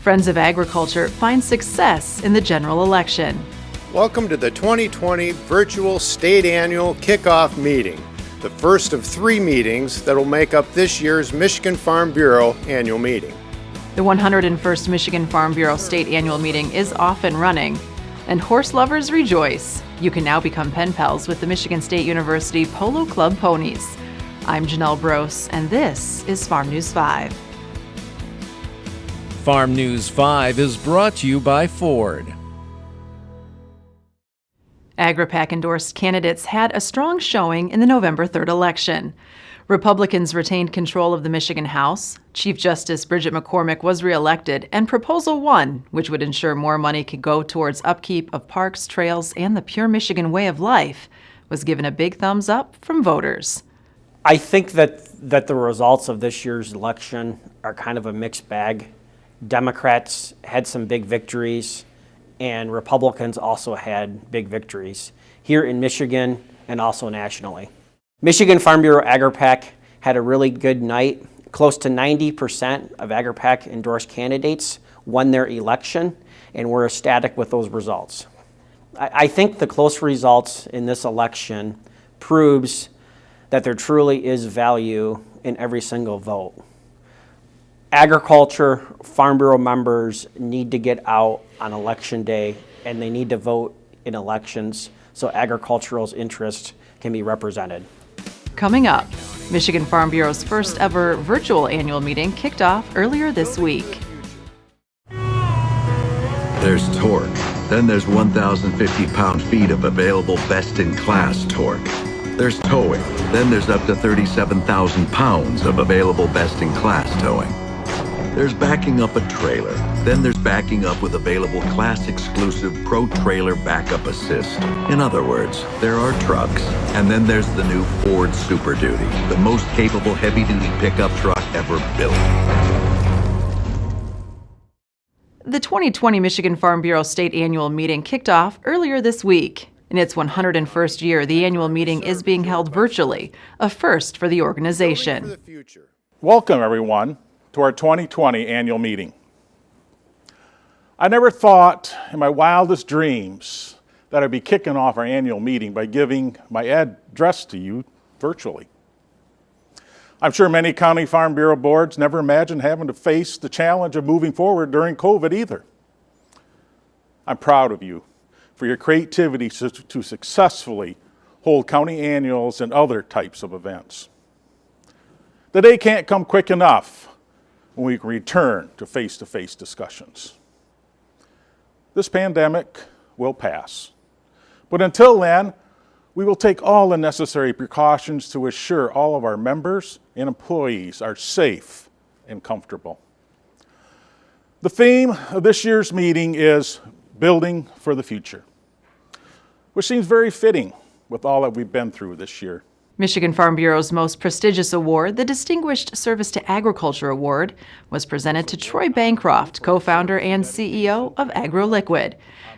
Friends of Agriculture find success in the general election. Welcome to the 2020 Virtual State Annual Kickoff Meeting, the first of 3 meetings that will make up this year's Michigan Farm Bureau Annual Meeting. The 101st Michigan Farm Bureau State Annual Meeting is off and running, and horse lovers rejoice. You can now become pen pals with the Michigan State University Polo Club ponies. I'm Janelle Brose, and this is Farm News 5. Farm News 5 is brought to you by Ford. AgriPAC endorsed candidates had a strong showing in the November 3rd election. Republicans retained control of the Michigan House. Chief Justice Bridget McCormick was reelected, and Proposal 1, which would ensure more money could go towards upkeep of parks, trails, and the pure Michigan way of life, was given a big thumbs up from voters. I think that the results of this year's election are kind of a mixed bag. Democrats had some big victories, and Republicans also had big victories here in Michigan and also nationally. Michigan Farm Bureau AgriPAC had a really good night. Close to 90% of AgriPAC endorsed candidates won their election, and we're ecstatic with those results. I think the close results in this election proves that there truly is value in every single vote. Agriculture, Farm Bureau members need to get out on election day, and they need to vote in elections so agricultural's interest can be represented. Coming up, Michigan Farm Bureau's first ever virtual annual meeting kicked off earlier this week. There's torque. Then there's 1,050 pound-feet of available best-in-class torque. There's towing. Then there's up to 37,000 pounds of available best-in-class towing. There's backing up a trailer. Then there's backing up with available class-exclusive Pro Trailer Backup Assist. In other words, there are trucks, and then there's the new Ford Super Duty, the most capable heavy-duty pickup truck ever built. The 2020 Michigan Farm Bureau State Annual Meeting kicked off earlier this week. In its 101st year, the annual meeting is being held virtually, a first for the organization. Welcome, everyone, to our 2020 annual meeting. I never thought in my wildest dreams that I'd be kicking off our annual meeting by giving my address to you virtually. I'm sure many county farm bureau boards never imagined having to face the challenge of moving forward during COVID either. I'm proud of you for your creativity to successfully hold county annuals and other types of events. The day can't come quick enough when we can return to face-to-face discussions. This pandemic will pass, but until then, we will take all the necessary precautions to assure all of our members and employees are safe and comfortable. The theme of this year's meeting is Building for the Future, which seems very fitting with all that we've been through this year. Michigan Farm Bureau's most prestigious award, the Distinguished Service to Agriculture Award, was presented to Troy Bancroft, co-founder and CEO of AgroLiquid.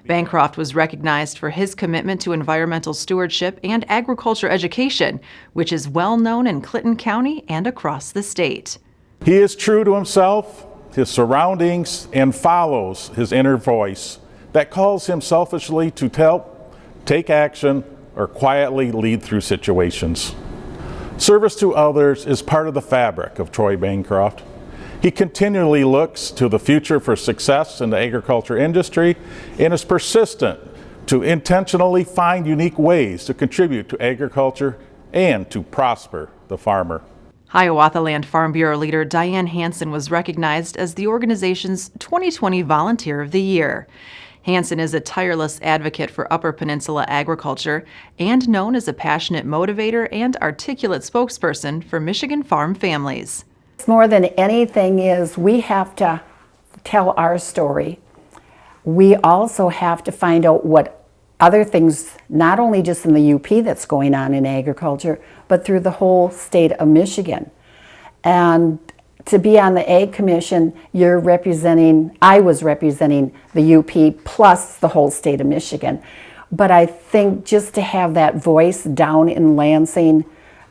Bancroft was recognized for his commitment to environmental stewardship and agriculture education, which is well known in Clinton County and across the state. He is true to himself, his surroundings, and follows his inner voice that calls him selfishly to help, take action, or quietly lead through situations. Service to others is part of the fabric of Troy Bancroft. He continually looks to the future for success in the agriculture industry and is persistent to intentionally find unique ways to contribute to agriculture and to prosper the farmer. Hiawatha Land Farm Bureau leader Diane Hansen was recognized as the organization's 2020 Volunteer of the Year. Hansen is a tireless advocate for Upper Peninsula agriculture and known as a passionate motivator and articulate spokesperson for Michigan farm families. More than anything is we have to tell our story. We also have to find out what other things, not only just in the UP that's going on in agriculture, but through the whole state of Michigan. And to be on the Ag Commission, I was representing the UP plus the whole state of Michigan. But I think just to have that voice down in Lansing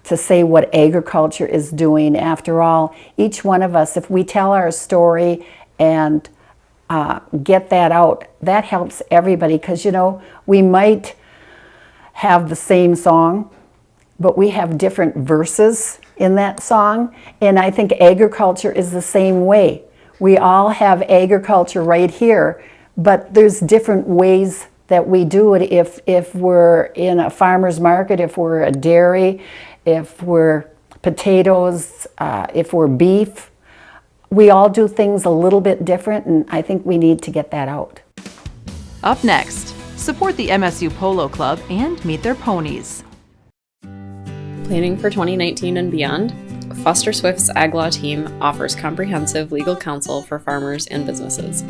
to say what agriculture is doing, after all, each one of us, if we tell our story and get that out. That helps everybody because, you know, we might have the same song, but we have different verses in that song. And I think agriculture is the same way. We all have agriculture right here, but there's different ways that we do it. If we're in a farmer's market, if we're a dairy, if we're potatoes, if we're beef, we all do things a little bit different, and I think we need to get that out. Up next, support the MSU Polo Club and meet their ponies. Planning for 2019 and beyond, Foster Swift's Ag Law team offers comprehensive legal counsel for farmers and businesses.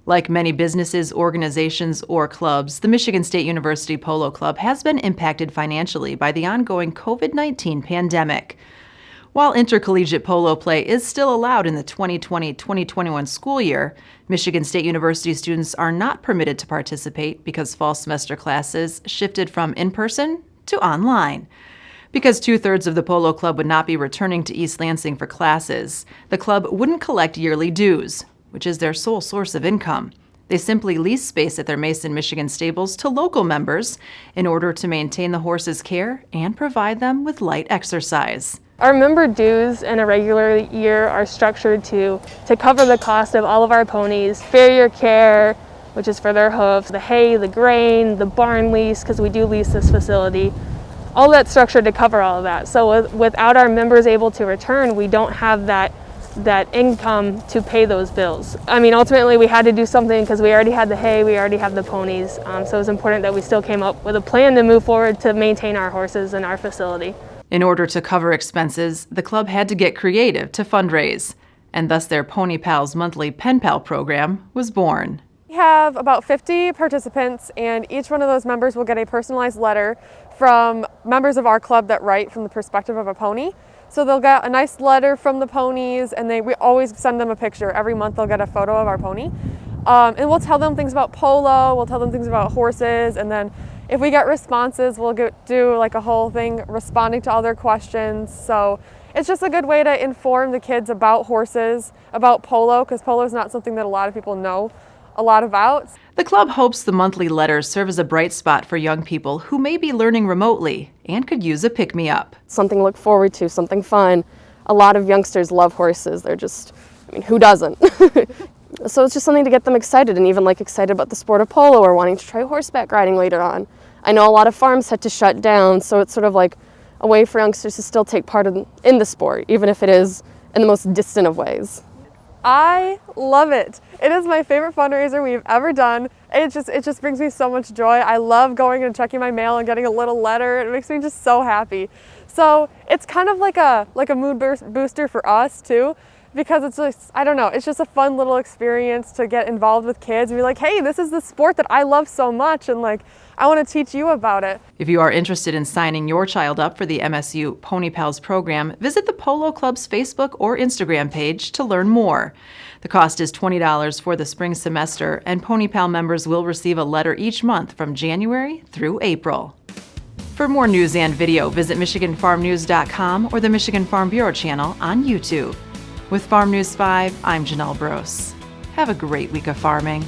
Like many businesses, organizations, or clubs, the Michigan State University Polo Club has been impacted financially by the ongoing COVID-19 pandemic. While intercollegiate polo play is still allowed in the 2020-2021 school year, Michigan State University students are not permitted to participate because fall semester classes shifted from in-person to online. Because 2/3 of the Polo Club would not be returning to East Lansing for classes, the club wouldn't collect yearly dues, which is their sole source of income. They simply lease space at their Mason, Michigan stables to local members in order to maintain the horses' care and provide them with light exercise. Our member dues in a regular year are structured to cover the cost of all of our ponies, farrier care, which is for their hoofs, the hay, the grain, the barn lease, because we do lease this facility. All that's structured to cover all of that. So without our members able to return, we don't have that income to pay those bills. I mean, ultimately we had to do something because we already had the hay, we already have the ponies. So it was important that we still came up with a plan to move forward to maintain our horses in our facility. In order to cover expenses, the club had to get creative to fundraise, and thus their Pony Pals monthly Pen Pal program was born. We have about 50 participants, and each one of those members will get a personalized letter from members of our club that write from the perspective of a pony. So they'll get a nice letter from the ponies, and we always send them a picture. Every month they'll get a photo of our pony. And we'll tell them things about polo, we'll tell them things about horses, and then if we get responses, we'll do like a whole thing responding to all their questions. So it's just a good way to inform the kids about horses, about polo, because polo is not something that a lot of people know a lot about. The club hopes the monthly letters serve as a bright spot for young people who may be learning remotely and could use a pick-me-up. Something to look forward to, something fun. A lot of youngsters love horses. They're just, I mean, who doesn't? So it's just something to get them excited, and even like excited about the sport of polo or wanting to try horseback riding later on. I know a lot of farms had to shut down, so it's sort of like a way for youngsters to still take part in the sport, even if it is in the most distant of ways. I love it. It is my favorite fundraiser we've ever done. It just brings me so much joy. I love going and checking my mail and getting a little letter. It makes me just so happy. So it's kind of like a mood booster for us too, because it's just, I don't know, it's just a fun little experience to get involved with kids and be like, hey, this is the sport that I love so much, and like, I want to teach you about it. If you are interested in signing your child up for the MSU Pony Pals program, visit the Polo Club's Facebook or Instagram page to learn more. The cost is $20 for the spring semester, and Pony Pal members will receive a letter each month from January through April. For more news and video, visit MichiganFarmNews.com or the Michigan Farm Bureau channel on YouTube. With Farm News 5, I'm Janelle Brose. Have a great week of farming.